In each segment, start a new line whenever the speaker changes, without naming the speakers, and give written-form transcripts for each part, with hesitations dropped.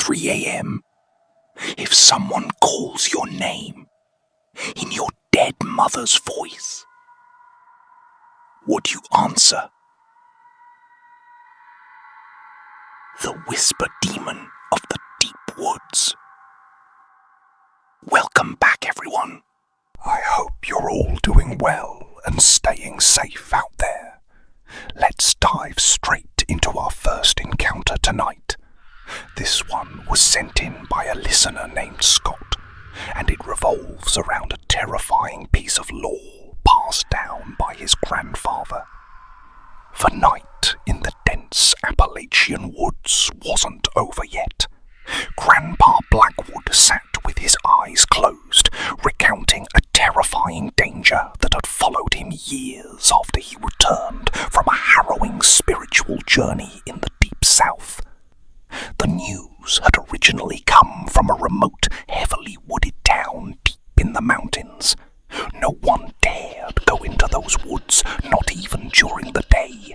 3 a.m., if someone calls your name in your dead mother's voice, would you answer? The whisper demon of the deep woods. Welcome back, everyone. I hope you're all doing well and staying safe out there. Let's dive straight into our first encounter tonight. This one was sent in by a listener named Scott, and it revolves around a terrifying piece of lore passed down by his grandfather. The night in the dense Appalachian woods wasn't over yet. Grandpa Blackwood sat with his eyes closed, recounting a terrifying danger that had followed him years after he returned from a harrowing spiritual journey in the deep south. The news had originally come from a remote, heavily wooded town deep in the mountains. No one dared go into those woods, not even during the day,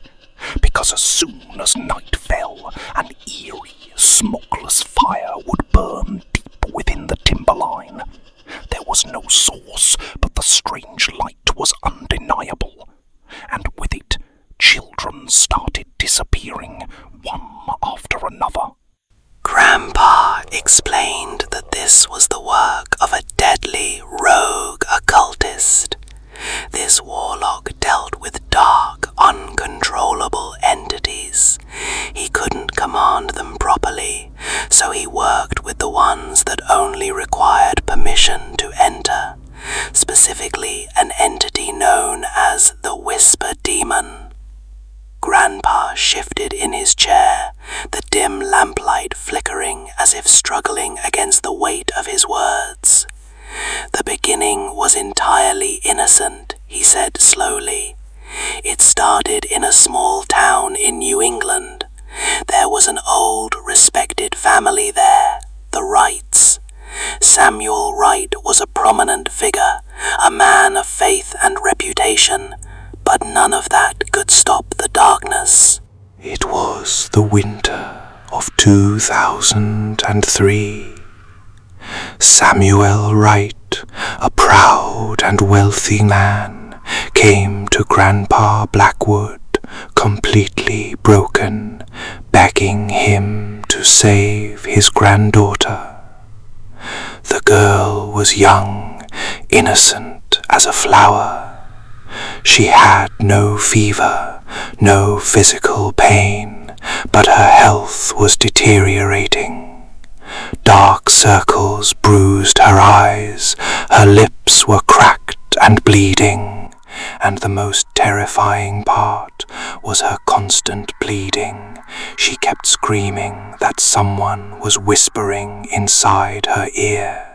because as soon as night fell, an eerie, smokeless fire would burn deep within the timberline. There was no source, but the strange light was undeniable, and with it, children started disappearing, one after another.
Grandpa explained that this was the work of a deadly rogue occultist. This warlock dealt with dark, uncontrollable entities. He couldn't command them properly, so he worked with the ones that only required permission to enter, specifically an entity known as the Whisper Demon. Grandpa shifted in his chair, the dim lamplight flickering as if struggling against the weight of his words. The beginning was entirely innocent, he said slowly. It started in a small town in New England. There was an old, respected family there, the Wrights. Samuel Wright was a prominent figure, a man of faith and reputation, but none of that could stop the darkness.
It was the winter of 2003. Samuel Wright, a proud and wealthy man, came to Grandpa Blackwood, completely broken, begging him to save his granddaughter. The girl was young, innocent as a flower. She had no fever, no physical pain, but her health was deteriorating. Dark circles bruised her eyes, her lips were cracked and bleeding, and the most terrifying part was her constant bleeding. She kept screaming that someone was whispering inside her ear.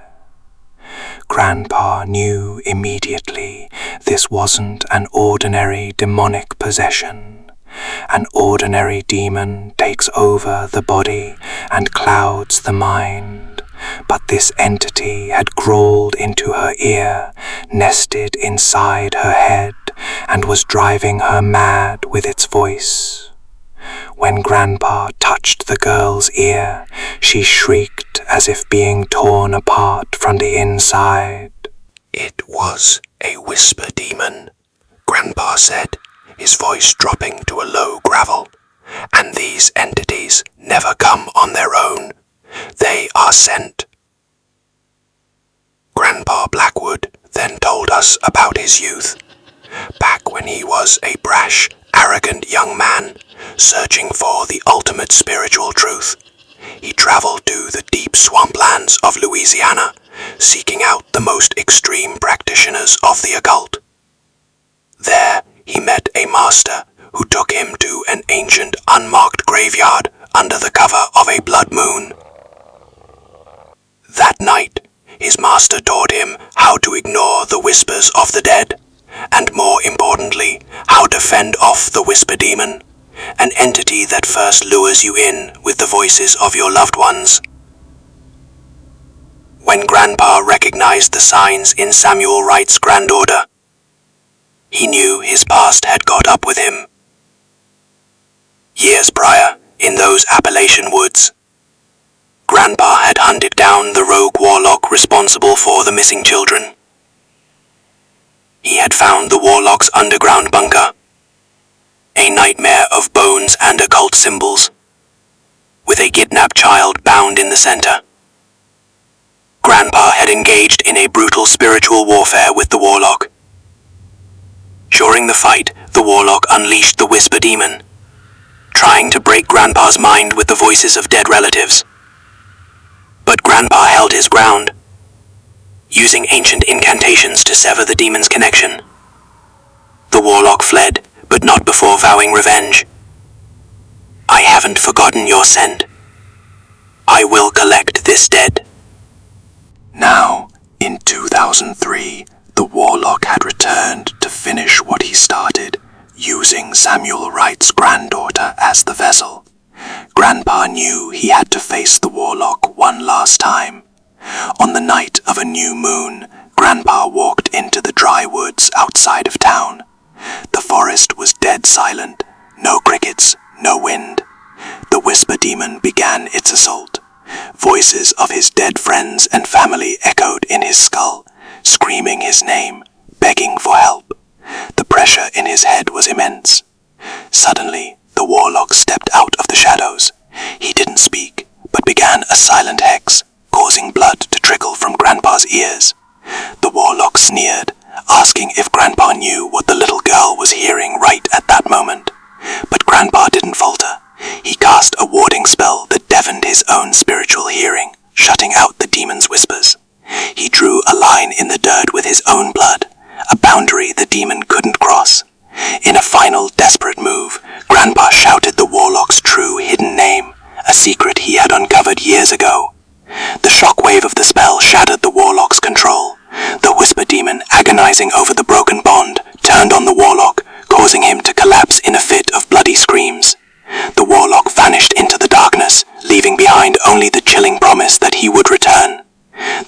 Grandpa knew immediately this wasn't an ordinary demonic possession. An ordinary demon takes over the body and clouds the mind, but this entity had crawled into her ear, nested inside her head, and was driving her mad with its voice. When Grandpa touched the girl's ear, she shrieked as if being torn apart from the inside.
It was a whisper demon, Grandpa said, his voice dropping to a low gravel. And these entities never come on their own. They are sent. Grandpa Blackwood then told us about his youth. Back when he was a brash, arrogant young man, searching for the ultimate spiritual truth, he traveled to the deep swamplands of Louisiana, seeking out the most extreme practitioners of the occult. There, he met a master who took him to an ancient unmarked graveyard under the cover of a blood moon. That night, his master taught him how to ignore the whispers of the dead, and more importantly, how to fend off the whisper demon, an entity that first lures you in with the voices of your loved ones. When Grandpa recognized the signs in Samuel Wright's granddaughter, he knew his past had caught up with him. Years prior, in those Appalachian woods,
Grandpa had hunted down the rogue Warlock responsible for the missing children. He had found the Warlock's underground bunker, a nightmare of bones and occult symbols, with a kidnapped child bound in the center. Grandpa had engaged in a brutal spiritual warfare with the Warlock. During the fight, the Warlock unleashed the Whisper Demon, trying to break Grandpa's mind with the voices of dead relatives. But Grandpa held his ground, using ancient incantations to sever the demon's connection. The Warlock fled, but not before vowing revenge. "I haven't forgotten your scent. I will collect this dead."
Now, in 2003, the Warlock had returned to finish what he started, using Samuel Wright's granddaughter as the vessel. Grandpa knew he had to face the Warlock one last time. On the night of a new moon, Grandpa walked into the dry woods outside of town. The forest was dead silent, no crickets, no wind. The Whisper Demon began its assault. Voices of his dead friends and family echoed in his skull, screaming his name, begging for help. The pressure in his head was immense. Suddenly, the Warlock stepped out of the shadows. He didn't speak, but began a silent hex, causing blood to trickle from Grandpa's ears. The Warlock sneered, asking if Grandpa knew what the little girl was hearing right at that moment. But Grandpa didn't falter. He cast a warding spell that deafened his own spiritual hearing, shutting out the demon's whispers. He drew a line in the dirt with his own blood, a boundary the demon couldn't cross. In a final desperate move, Grandpa shouted the Warlock's true hidden name, a secret he had uncovered years ago. The shockwave of the spell shattered the Warlock's control. The Whisper Demon, agonizing over the broken bond, turned on the Warlock, causing him to collapse in a fit of bloody screams. The Warlock vanished into the darkness, leaving behind only the chilling promise that he would return.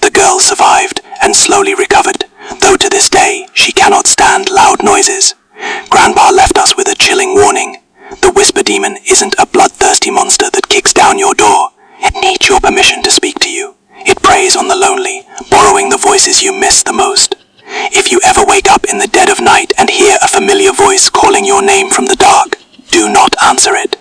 The girl survived and slowly recovered, though to this day she cannot stand loud noises. Grandpa left us with a chilling warning. The Whisper Demon isn't a bloodthirsty monster that kicks down your door. It needs your permission to speak to you. It preys on the lonely, borrowing the voices you miss the most. If you ever wake up in the dead of night and hear a familiar voice calling your name from the dark, do not answer it.